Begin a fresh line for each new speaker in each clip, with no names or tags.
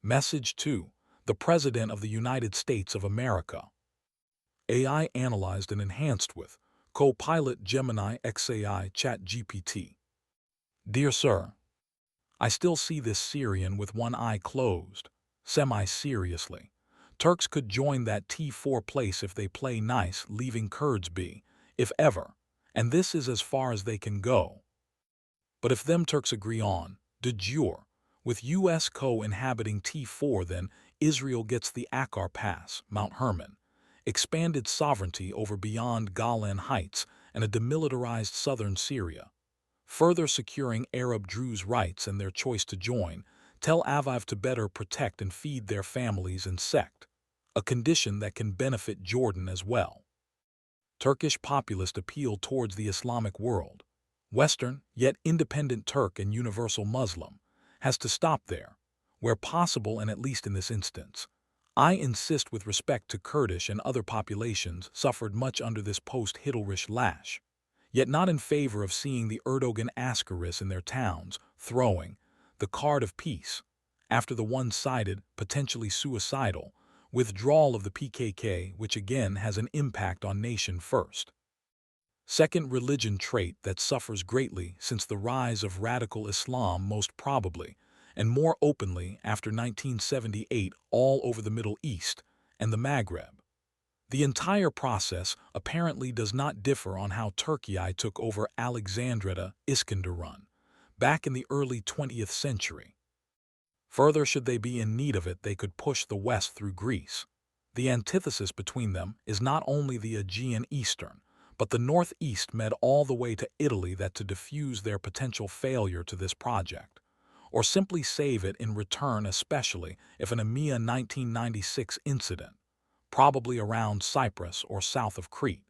Message 2. The President of the United States of America. AI analyzed and enhanced with Copilot Gemini XAI ChatGPT. Dear Sir, I still see this Syrian with one eye closed, semi-seriously. Turks could join that T4 place if they play nice, leaving Kurds be, if ever, and this is as far as they can go. But if them Turks agree on, de jure, with U.S. co-inhabiting T4, then Israel gets the Akkar Pass, Mount Hermon, expanded sovereignty over beyond Golan Heights and a demilitarized southern Syria, further securing Arab Druze rights and their choice to join, Tel Aviv to better protect and feed their families and sect, a condition that can benefit Jordan as well. Turkish populist appeal towards the Islamic world, Western, yet independent Turk and universal Muslim, has to stop there, where possible and at least in this instance. I insist with respect to Kurdish and other populations suffered much under this post-Hitlerist lash, yet not in favor of seeing the Erdogan Ascaris in their towns throwing the card of peace after the one-sided, potentially suicidal, withdrawal of the PKK, which again has an impact on nation first. Second religion trait that suffers greatly since the rise of radical Islam most probably, and more openly after 1978 all over the Middle East and the Maghreb. The entire process apparently does not differ on how Turkey took over Alexandria Iskenderun back in the early 20th century. Further, should they be in need of it, they could push the West through Greece. The antithesis between them is not only the Aegean Eastern, but the Northeast med all the way to Italy that to diffuse their potential failure to this project, or simply save it in return, especially if an EMEA 1996 incident, probably around Cyprus or south of Crete,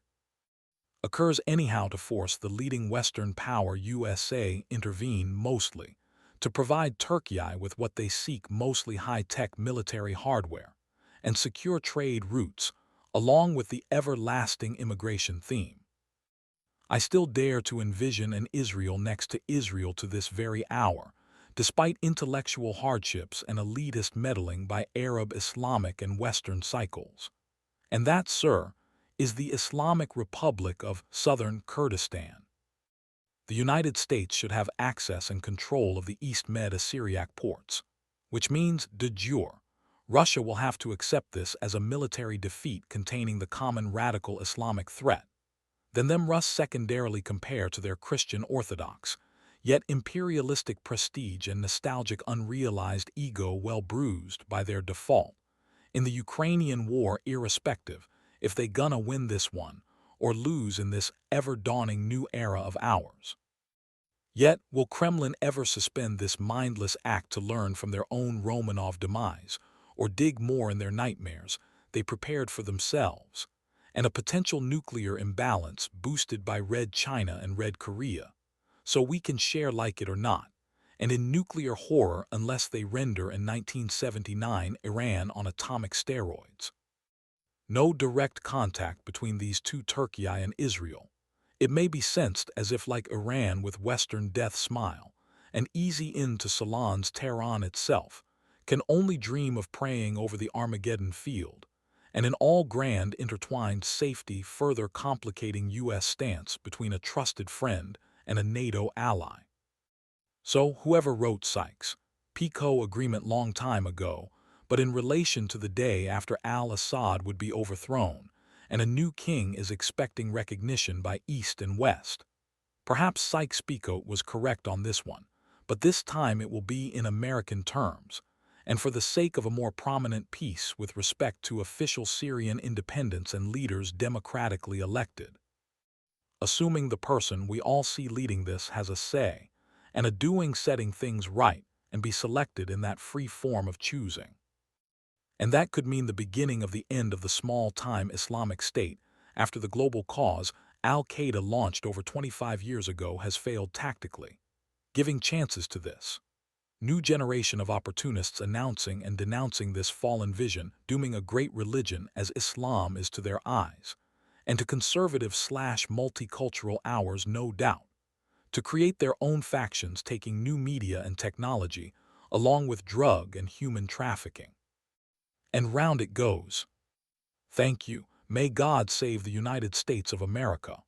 occurs anyhow to force the leading Western power USA intervene mostly to provide Turkey with what they seek, mostly high-tech military hardware, and secure trade routes, along with the everlasting immigration theme. I still dare to envision an Israel next to Israel to this very hour, despite intellectual hardships and elitist meddling by Arab, Islamic, and Western cycles. And that, sir, is the Islamic Republic of Southern Kurdistan. The United States should have access and control of the East Med Syriac ports, which means, de jure, Russia will have to accept this as a military defeat containing the common radical Islamic threat. Then them Rus secondarily compare to their Christian Orthodox, yet imperialistic prestige and nostalgic unrealized ego well bruised by their default in the Ukrainian war, irrespective if they gonna win this one or lose in this ever-dawning new era of ours. Yet, will Kremlin ever suspend this mindless act to learn from their own Romanov demise, or dig more in their nightmares they prepared for themselves, and a potential nuclear imbalance boosted by Red China and Red Korea, so we can share like it or not, and in nuclear horror unless they render in 1979 Iran on atomic steroids. No direct contact between these two, Turkey and Israel. It may be sensed as if like Iran with Western death smile, an easy in to Salon's Tehran itself, can only dream of praying over the Armageddon field, and in all grand intertwined safety further complicating U.S. stance between a trusted friend and a NATO ally. So whoever wrote Sykes Picot agreement long time ago, but in relation to the day after al-Assad would be overthrown, and a new king is expecting recognition by East and West. Perhaps Sykes Picot was correct on this one, but this time it will be in American terms, and for the sake of a more prominent peace with respect to official Syrian independence and leaders democratically elected. Assuming the person we all see leading this has a say, and a doing setting things right, and be selected in that free form of choosing. And that could mean the beginning of the end of the small-time Islamic State after the global cause Al-Qaeda launched over 25 years ago has failed tactically, giving chances to this new generation of opportunists announcing and denouncing this fallen vision, dooming a great religion as Islam is to their eyes, and to conservative/multicultural ours no doubt, to create their own factions taking new media and technology, along with drug and human trafficking. And round it goes. Thank you. May God save the United States of America.